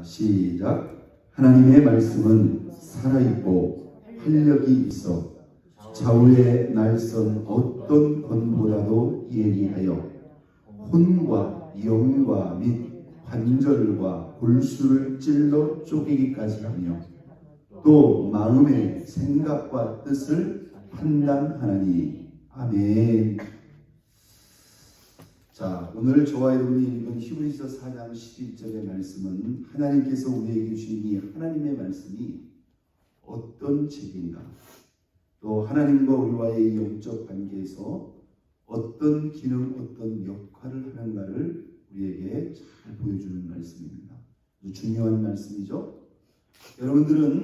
시작. 하나님의 말씀은 살아있고 활력이 있어 좌우에 날선 어떤 권보다도 예리하여 혼과 영과 및 관절과 골수를 찔러 쪼개기까지 하며 또 마음의 생각과 뜻을 판단하나니. 아멘. 자, 오늘 저와 여러분이 읽은 히브리서 4장 11절의 말씀은 하나님께서 우리에게 주신 이 하나님의 말씀이 어떤 책인가, 또 하나님과 우리와의 영적 관계에서 어떤 기능, 어떤 역할을 하는가를 우리에게 잘 보여주는 말씀입니다. 아주 중요한 말씀이죠. 여러분들은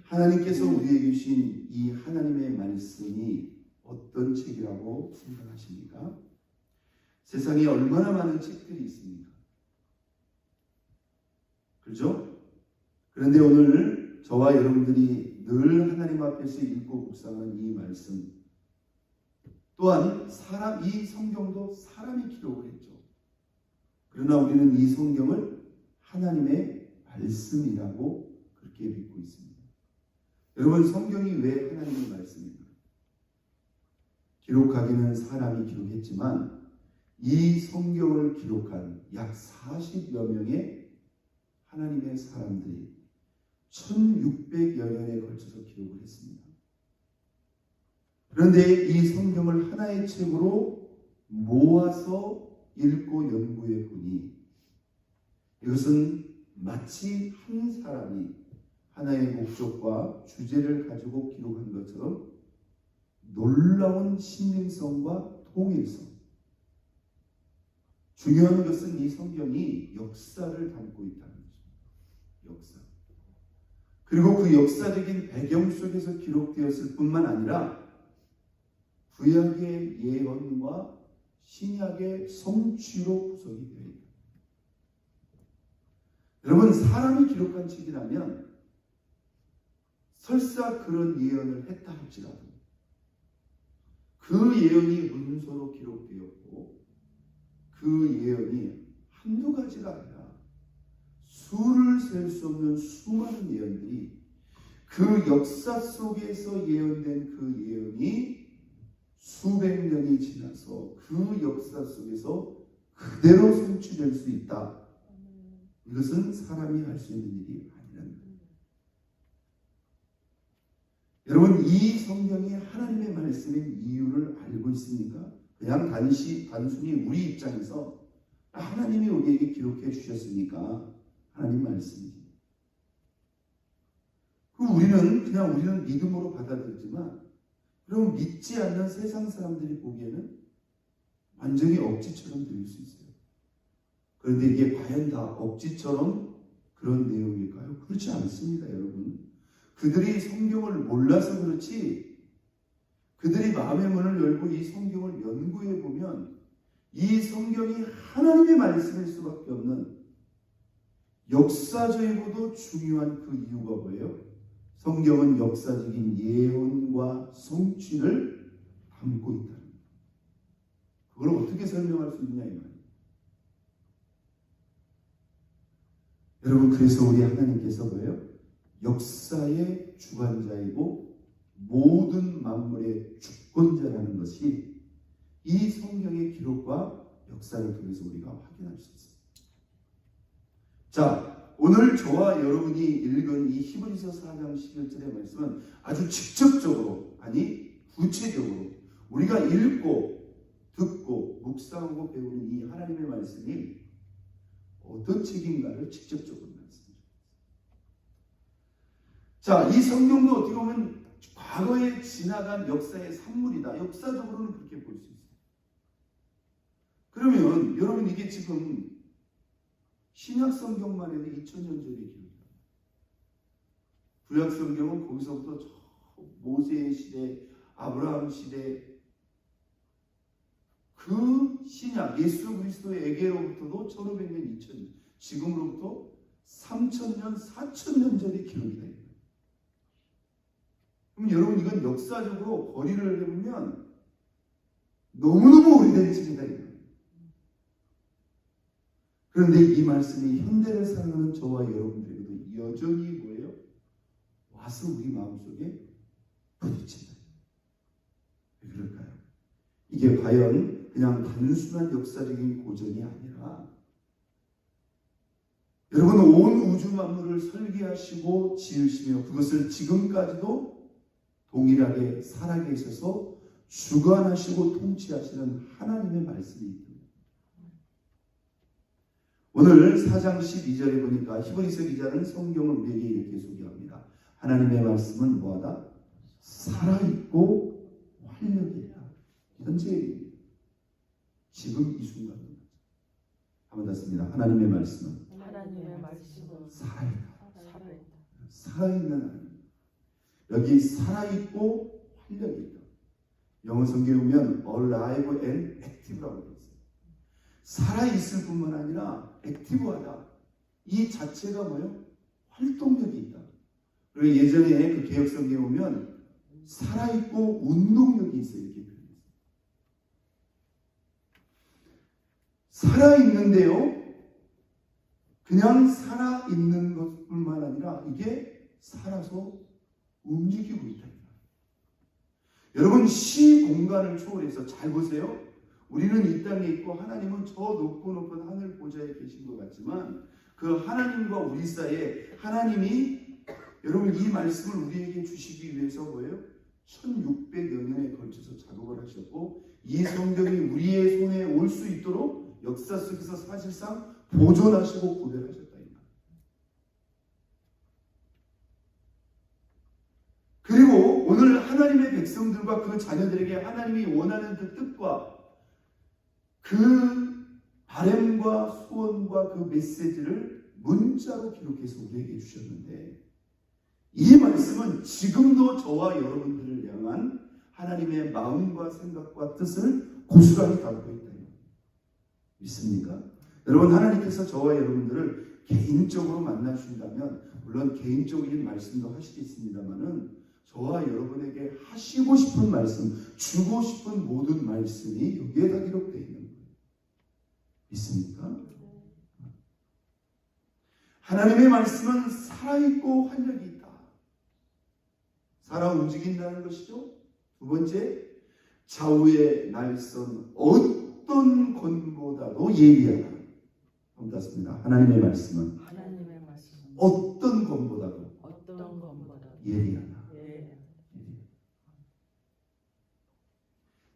하나님께서 우리에게 주신 이 하나님의 말씀이 어떤 책이라고 생각하십니까? 세상에 얼마나 많은 책들이 있습니까? 그렇죠? 그런데 오늘 저와 여러분들이 늘 하나님 앞에서 읽고 묵상하는 이 말씀 또한 이 성경도 사람이 기록을 했죠. 그러나 우리는 이 성경을 하나님의 말씀이라고 그렇게 믿고 있습니다. 여러분, 성경이 왜 하나님의 말씀입니까? 기록하기는 사람이 기록했지만 이 성경을 기록한 약 40여 명의 하나님의 사람들이 1600여 년에 걸쳐서 기록을 했습니다. 그런데 이 성경을 하나의 책으로 모아서 읽고 연구해 보니 이것은 마치 한 사람이 하나의 목적과 주제를 가지고 기록한 것처럼 놀라운 신빙성과 통일성, 중요한 것은 이 성경이 역사를 담고 있다는 것입니다. 역사. 그리고 그 역사적인 배경 속에서 기록되었을 뿐만 아니라 구약의 예언과 신약의 성취로 구성이 되어 있다. 여러분, 사람이 기록한 책이라면 설사 그런 예언을 했다 할지라도 그 예언이 문서로 기록되었고 그 예언이 한두 가지가 아니라 수를 셀 수 없는 수많은 예언들이 그 역사 속에서 예언된 그 예언이 수백 년이 지나서 그 역사 속에서 그대로 성취될 수 있다. 이것은 사람이 할 수 있는 일이 아니라는 겁니다. 여러분, 이 성경이 하나님의 말씀인 이유를 알고 있습니까? 그냥 단순히 우리 입장에서 하나님이 우리에게 기록해 주셨으니까 하나님 말씀이지. 우리는 믿음으로 받아들이지만 그럼 믿지 않는 세상 사람들이 보기에는 완전히 억지처럼 들릴 수 있어요. 그런데 이게 과연 다 억지처럼 그런 내용일까요? 그렇지 않습니다, 여러분. 그들이 성경을 몰라서 그렇지, 그들이 마음의 문을 열고 이 성경을 연구해 보면 이 성경이 하나님의 말씀일 수밖에 없는 역사적이고도 중요한 그 이유가 뭐예요? 성경은 역사적인 예언과 성취를 담고 있다는 거예요. 그걸 어떻게 설명할 수 있냐 이 말이에요. 여러분, 그래서 우리 하나님께서 뭐예요? 역사의 주관자이고 모든 만물의 주권자라는 것이 이 성경의 기록과 역사를 통해서 우리가 확인할 수 있습니다. 자, 오늘 저와 여러분이 읽은 이 히브리서 4장 11절의 말씀은 아주 직접적으로, 아니 구체적으로 우리가 읽고 듣고 묵상하고 배우는 이 하나님의 말씀이 어떤 책인가를 직접적으로 말씀드립니다. 자, 이 성경도 어떻게 보면 과거에 지나간 역사의 산물이다. 역사적으로는 그렇게 볼 수 있어요. 그러면 여러분, 이게 지금 신약 성경만 해도 2000년 전의 기록이다. 구약 성경은 거기서부터 모세의 시대, 아브라함 시대, 그 신약 예수 그리스도에게로부터도 1500년, 2000년, 지금으로부터 3000년, 4000년 전의 기록이다. 그럼 여러분, 이건 역사적으로 거리를 해보면 너무너무 오래된 책이다. 그런데 이 말씀이 현대를 살아가는 저와 저와 여러분들에게도 여전히 뭐예요? 와서 우리 마음속에 부딪힌다. 왜 그럴까요? 이게 과연 그냥 단순한 역사적인 고전이 아니라 여러분 온 우주 만물을 설계하시고 지으시며 그것을 지금까지도 동일하게 살아계셔서 주관하시고 통치하시는 하나님의 말씀이 있습니다. 오늘 4장 12절에 보니까 히브리서 기자는 성경을 우리에게 이렇게 소개합니다. 하나님의 말씀은 뭐하다? 살아있고 활력이 있다. 현재 지금 이 순간 한번 더 씁니다. 하나님의 말씀은 살아있다. 살아있는 하나님. 여기 살아있고 활력이 있다. 영어 성경에 보면 alive and active라고 되어 있어요. 살아있을 뿐만 아니라 액티브하다. 이 자체가 뭐예요? 활동력이 있다. 그리고 예전에 그 개혁 성경에 보면 살아있고 운동력이 있어요. 이렇게 표현했어요. 살아있는데요. 그냥 살아있는 것뿐만 아니라 이게 살아서 움직이고 있다. 여러분 시 공간을 초월해서 잘 보세요. 우리는 이 땅에 있고 하나님은 저 높고 높은 하늘 보좌에 계신 것 같지만 그 하나님과 우리 사이에 하나님이 여러분 이 말씀을 우리에게 주시기 위해서 뭐예요? 1600여 년에 걸쳐서 작업을 하셨고 이 성경이 우리의 손에 올 수 있도록 역사 속에서 사실상 보존하시고 구별하셨다. 그리고 오늘 하나님의 백성들과 그 자녀들에게 하나님이 원하는 그 뜻과 그 바람과 소원과 그 메시지를 문자로 기록해서 우리에게 주셨는데 이 말씀은 지금도 저와 여러분들을 향한 하나님의 마음과 생각과 뜻을 고스란히 담고 있다. 믿습니까? 여러분 하나님께서 저와 여러분들을 개인적으로 만나주신다면 물론 개인적인 말씀도 하시겠습니다만은 저와 여러분에게 하시고 싶은 말씀, 주고 싶은 모든 말씀이 여기에 다 기록되어 있는 거예요. 믿습니까? 하나님의 말씀은 살아있고 활력이 있다. 살아 움직인다는 것이죠. 두 번째, 좌우의 날선 어떤 권보다도 예리하다. 반갑습니다. 하나님의 말씀은 어떤 권보다도 예리하다.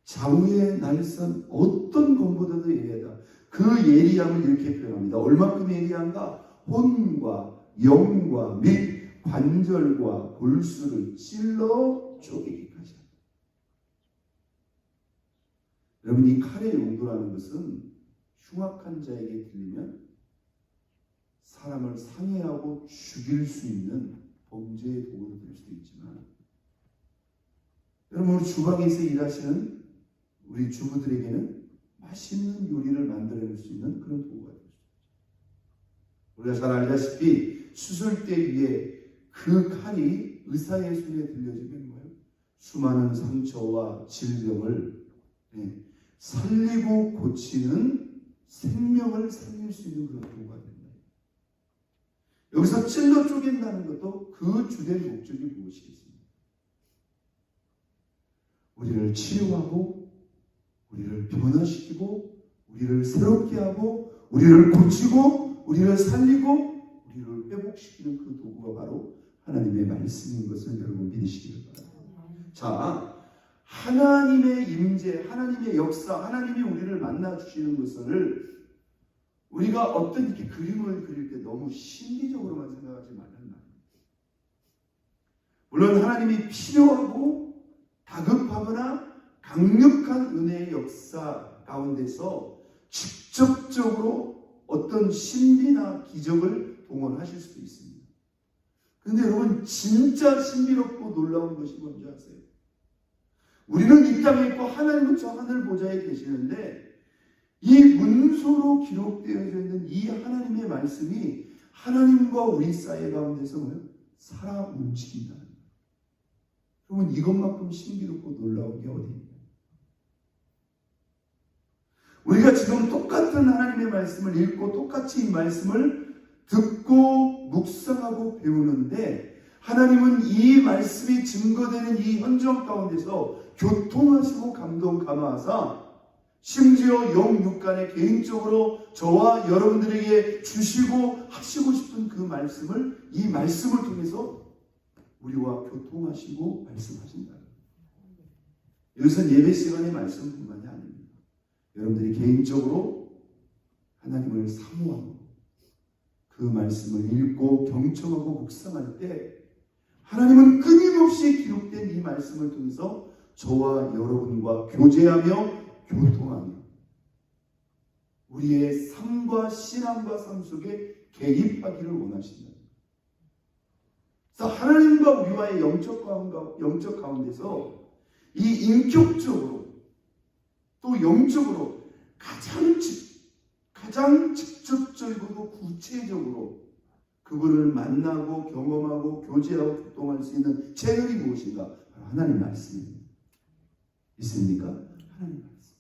좌우의 날선 어떤 권보다도 예리하다. 그 예리함을 이렇게 표현합니다. 얼마큼 예리한가? 혼과 영과 및 관절과 골수를 찔러 쪼개기까지. 여러분 이 칼의 용도라는 것은 흉악한 자에게 들리면 사람을 상해하고 죽일 수 있는 범죄의 도구로 될 수도 있지만 여러분 우리 주방에서 일하시는 우리 주부들에게는 맛있는 요리를 만들어낼 수 있는 그런 도구가 될 수 있죠. 우리가 잘 알다시피 수술대 위에 그 칼이 의사의 손에 들려지면 뭐예요? 수많은 상처와 질병을 살리고 고치는 생명을 살릴 수 있는 그런 도구가 된다. 여기서 찔러 쪼갠다는 것도 그 주된 목적이 무엇이겠습니까? 우리를 치유하고 우리를 변화시키고 우리를 새롭게 하고 우리를 고치고 우리를 살리고 우리를 회복시키는 그 도구가 바로 하나님의 말씀인 것을 여러분 믿으시기 바랍니다. 자, 하나님의 임재, 하나님의 역사, 하나님이 우리를 만나 주시는 것을 우리가 어떤 이렇게 그림을 그릴 때 너무 신비적으로만 생각하지 말라는 말입니다. 물론 하나님이 필요하고 다급하거나 강력한 은혜의 역사 가운데서 직접적으로 어떤 신비나 기적을 동원하실 수도 있습니다. 그런데 여러분 진짜 신비롭고 놀라운 것이 뭔지 아세요? 우리는 이 땅에 있고 하나님은 저 하늘 보좌에 계시는데 이 문서로 기록되어져 있는 이 하나님의 말씀이 하나님과 우리 사이 가운데서 뭐예요? 살아 움직인다는 거예요. 그러면 이것만큼 신비롭고 놀라운 게 어디입니까? 우리가 지금 똑같은 하나님의 말씀을 읽고 똑같이 이 말씀을 듣고 묵상하고 배우는데 하나님은 이 말씀이 증거되는 이 현장 가운데서 교통하시고 감동 감화하사 심지어 영육간에 개인적으로 저와 여러분들에게 주시고 하시고 싶은 그 말씀을 이 말씀을 통해서 우리와 교통하시고 말씀하신다. 이것은 예배 시간의 말씀뿐만이 아닙니다. 여러분들이 개인적으로 하나님을 사모하고 그 말씀을 읽고 경청하고 묵상할 때 하나님은 끊임없이 기록된 이 말씀을 통해서 저와 여러분과 교제하며 교통하며 우리의 삶과 신앙과 삶 속에 개입하기를 원하신다. 그래서 하나님과 우리와의 영적 가운데서 이 인격적으로 또 영적으로 가장 직접적이고 구체적으로 그분을 만나고 경험하고 교제하고 교통할 수 있는 채널이 무엇인가? 바로 하나님 말씀입니다. 있습니까? 하나님 말씀.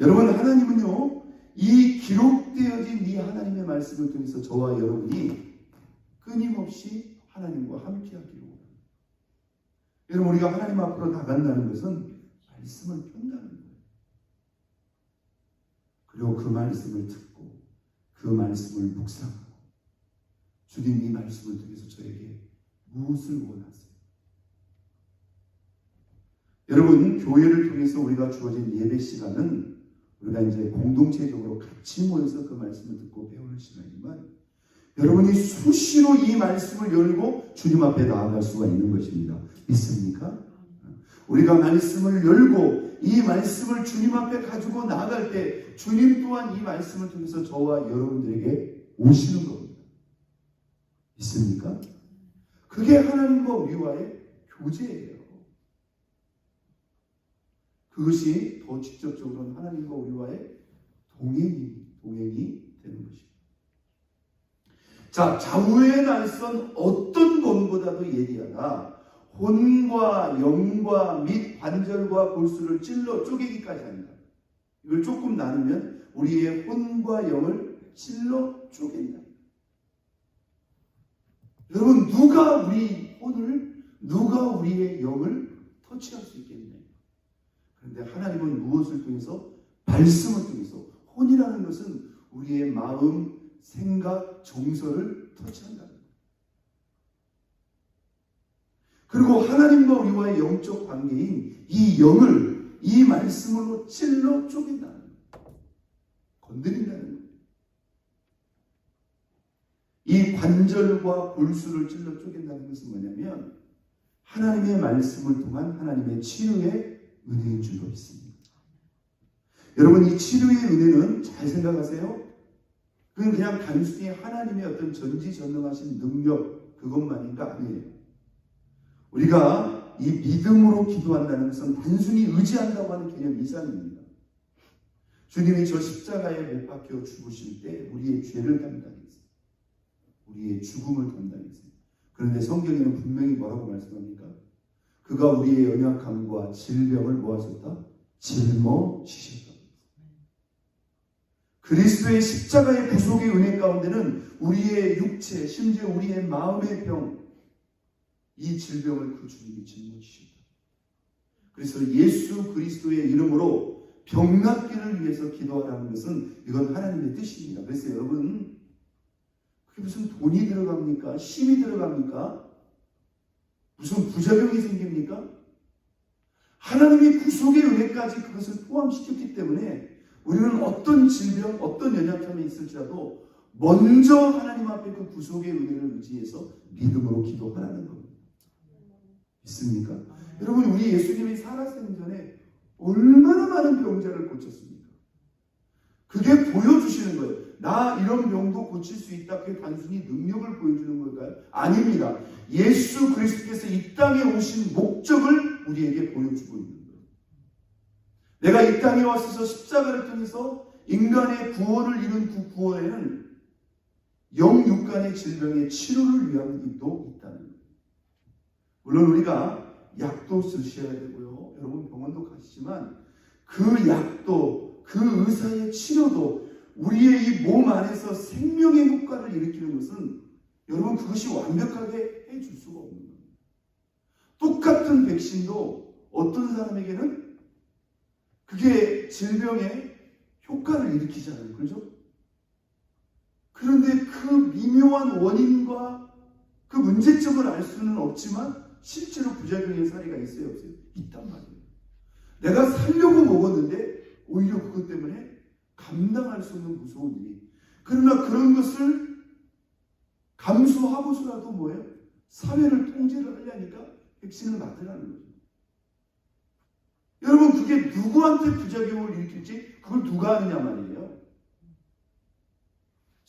여러분, 하나님은요, 이 기록되어진 이 하나님의 말씀을 통해서 저와 여러분이 끊임없이 하나님과 함께하기를 원합니다. 여러분, 우리가 하나님 앞으로 나간다는 것은 말씀을 편다는 거예요. 그리고 그 말씀을 듣고 그 말씀을 묵상하고 주님 이 말씀을 통해서 저에게 무엇을 원하세요? 여러분, 교회를 통해서 우리가 주어진 예배 시간은 우리가 이제 공동체적으로 같이 모여서 그 말씀을 듣고 배우는 시간이지만 여러분이 수시로 이 말씀을 열고 주님 앞에 나아갈 수가 있는 것입니다. 믿습니까? 우리가 말씀을 열고 이 말씀을 주님 앞에 가지고 나아갈 때 주님 또한 이 말씀을 통해서 저와 여러분들에게 오시는 겁니다. 믿습니까? 그게 하나님과 우리와의 교제예요. 그것이 더 직접적으로는 하나님과 우리와의 동행이 되는 것입니다. 자, 좌우에 날선 어떤 검보다도 예리하다. 혼과 영과 및 관절과 골수를 찔러 쪼개기까지 한다. 이걸 조금 나누면 우리의 혼과 영을 찔러 쪼갠다. 여러분, 누가 우리 혼을, 누가 우리의 영을 터치할 수 있겠느냐? 그런데 하나님은 무엇을 통해서? 말씀을 통해서. 혼이라는 것은 우리의 마음, 생각, 정서를 터치한다는 거예요. 그리고 하나님과 우리와의 영적 관계인 이 영을 이 말씀으로 찔러 쪼갠다는 거예요. 건드린다는 거예요. 이 관절과 골수를 찔러 쪼갠다는 것은 뭐냐면 하나님의 말씀을 통한 하나님의 치유의 은혜인 줄로 믿습니다. 여러분, 이 치료의 은혜는 잘 생각하세요. 그건 그냥 단순히 하나님의 어떤 전지전능하신 능력 그것만인가? 아니에요. 우리가 이 믿음으로 기도한다는 것은 단순히 의지한다고 하는 개념 이상입니다. 주님이 저 십자가에 못 박혀 죽으실 때 우리의 죄를 담당했어요. 우리의 죽음을 담당했어요. 그런데 성경에는 분명히 뭐라고 말씀합니까? 그가 우리의 연약함과 질병을 모아줬다? 짊어지셨다. 그리스도의 십자가의 구속의 은혜 가운데는 우리의 육체, 심지어 우리의 마음의 병, 이 질병을 그 주님이 짊어지셨다. 그래서 예수 그리스도의 이름으로 병낫기를 위해서 기도하라는 것은 이건 하나님의 뜻입니다. 그래서 여러분, 그게 무슨 돈이 들어갑니까? 힘이 들어갑니까? 무슨 부작용이 생깁니까? 하나님이 구속의 은혜까지 그것을 포함시켰기 때문에 우리는 어떤 질병, 어떤 연약함이 있을지라도 먼저 하나님 앞에 그 구속의 은혜를 의지해서 믿음으로 기도하라는 겁니다. 믿습니까? 여러분, 우리 예수님이 살아생전 전에 얼마나 많은 병자를 고쳤습니까? 그게 보여주시는 거예요. 나 이런 병도 고칠 수 있다. 그게 단순히 능력을 보여주는 걸까요? 아닙니다. 예수 그리스도께서 이 땅에 오신 목적을 우리에게 보여주고 있는 거예요. 내가 이 땅에 왔어서 십자가를 통해서 인간의 구원을 이룬 그 구원에는 영육간의 질병의 치료를 위한 일도 있다는 거예요. 물론 우리가 약도 쓰셔야 되고요. 여러분 병원도 가시지만 그 약도 그 의사의 치료도 우리의 이 몸 안에서 생명의 효과를 일으키는 것은 여러분 그것이 완벽하게 해줄 수가 없는 겁니다. 똑같은 백신도 어떤 사람에게는 그게 질병의 효과를 일으키지 않아요. 그렇죠? 그런데 그 미묘한 원인과 그 문제점을 알 수는 없지만 실제로 부작용의 사례가 있어요, 없어요? 있단 말이에요. 내가 살려고 먹었는데 오히려 그것 때문에 감당할 수 없는 무서운 일이. 그러나 그런 것을 감수하고서라도 뭐예요? 사회를 통제를 하려니까 백신을 맞으라는 거죠. 여러분 그게 누구한테 부작용을 일으킬지 그걸 누가 아느냐 말이에요.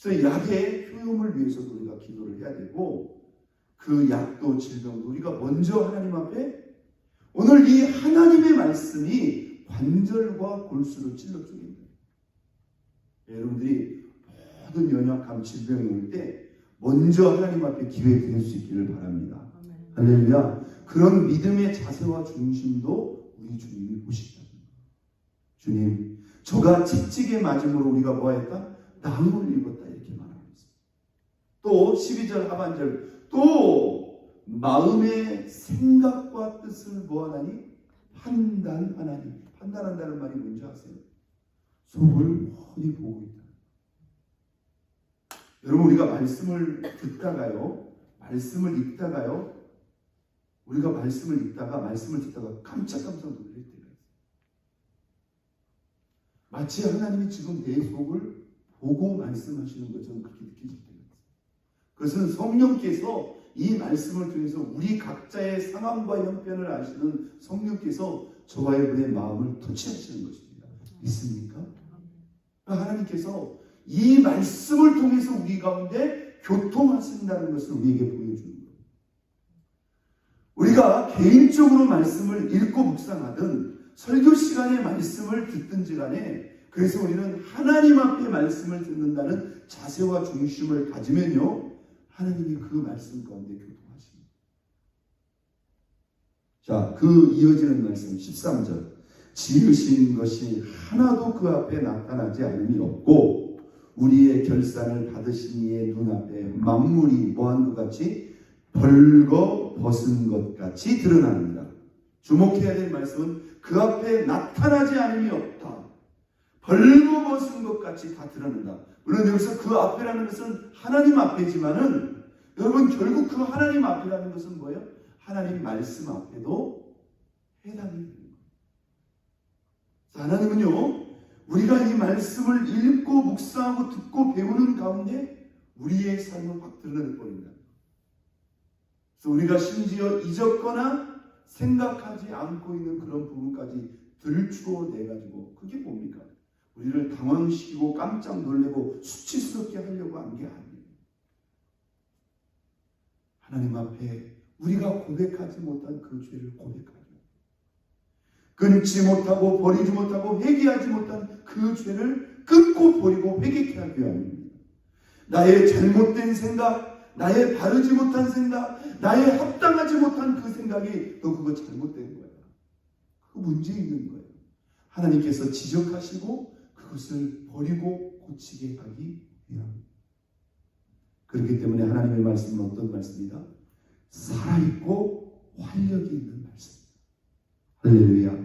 그래서 약의 효용을 위해서도 우리가 기도를 해야 되고 그 약도 질병도 우리가 먼저 하나님 앞에 오늘 이 하나님의 말씀이 관절과 골수를 찔러 쪼갠다. 여러분들이 모든 연약함, 질병이 올 때 먼저 하나님 앞에 기회 드릴 수 있기를 바랍니다. 할렐루야. 그런 믿음의 자세와 중심도 우리 주님이 보시다. 주님, 저가 채찍에 맞음으로 우리가 뭐했다? 나무를 입었다 이렇게 말합니다. 또 12절 하반절 또 마음의 생각과 뜻을 뭐하나니? 판단하나니. 판단한다는 말이 뭔지 아세요? 속을 훤히 보고 있다. 여러분 우리가 말씀을 듣다가요, 말씀을 읽다가요, 우리가 말씀을 듣다가 깜짝깜짝 놀랄 때가 있어요. 마치 하나님이 지금 내 속을 보고 말씀하시는 것처럼 그렇게 느껴질 때가 있어요. 그것은 성령께서 이 말씀을 통해서 우리 각자의 상황과 형편을 아시는 성령께서 저와 여러분의 마음을 터치하시는 것입니다. 있습니까? 하나님께서 이 말씀을 통해서 우리 가운데 교통하신다는 것을 우리에게 보여주는 거예요. 우리가 개인적으로 말씀을 읽고 묵상하든 설교 시간에 말씀을 듣든지 간에 그래서 우리는 하나님 앞에 말씀을 듣는다는 자세와 중심을 가지면요 하나님이 그 말씀 가운데 교통하십니다. 자, 그 이어지는 말씀 13절 지으신 것이 하나도 그 앞에 나타나지 않음이 없고 우리의 결산을 받으신 이의 눈앞에 만물이 뭐한 것 같이 벌거 벗은 것 같이 드러납니다. 주목해야 될 말씀은 그 앞에 나타나지 않음이 없다. 벌거 벗은 것 같이 다 드러난다. 물론 여기서 그 앞에라는 것은 하나님 앞이지만은 여러분 결국 그 하나님 앞이라는 것은 뭐예요? 하나님 말씀 앞에도 해당이 됩니다. 하나님은요 우리가 이 말씀을 읽고 묵상하고 듣고 배우는 가운데 우리의 삶을 확 드러내 버립니다. 그래서 우리가 심지어 잊었거나 생각하지 않고 있는 그런 부분까지 들추어내가지고 그게 뭡니까? 우리를 당황시키고 깜짝 놀래고 수치스럽게 하려고 한 게 아니에요. 하나님 앞에 우리가 고백하지 못한 그 죄를 고백하죠. 끊지 못하고 버리지 못하고 회개하지 못한 그 죄를 끊고 버리고 회개케 하기 위함입니다. 나의 잘못된 생각, 나의 바르지 못한 생각, 나의 합당하지 못한 그 생각이 너 그거 잘못된 거야. 그 문제 있는 거예요. 하나님께서 지적하시고 그것을 버리고 고치게 하기 위함입니다. 그렇기 때문에 하나님의 말씀은 어떤 말씀이다? 살아있고 활력이 있는 말씀. 할렐루야.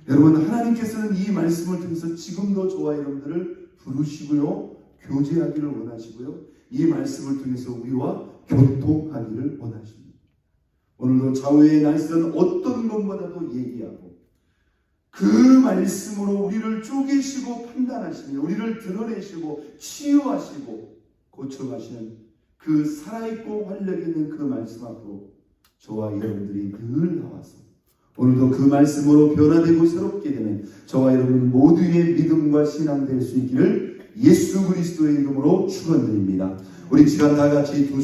여러분 하나님께서는 이 말씀을 통해서 지금도 저와 여러분들을 부르시고요. 교제하기를 원하시고요. 이 말씀을 통해서 우리와 교통하기를 원하십니다. 오늘도 좌우의 날씨는 어떤 것보다도 얘기하고 그 말씀으로 우리를 쪼개시고 판단하시며 우리를 드러내시고 치유하시고 고쳐가시는 그 살아있고 활력 있는 그 말씀 앞으로 저와 여러분들이 늘 나와서 오늘도 그 말씀으로 변화되고 새롭게 되는 저와 여러분 모두의 믿음과 신앙 될 수 있기를 예수 그리스도의 이름으로 축원드립니다. 우리 시간 다 같이 두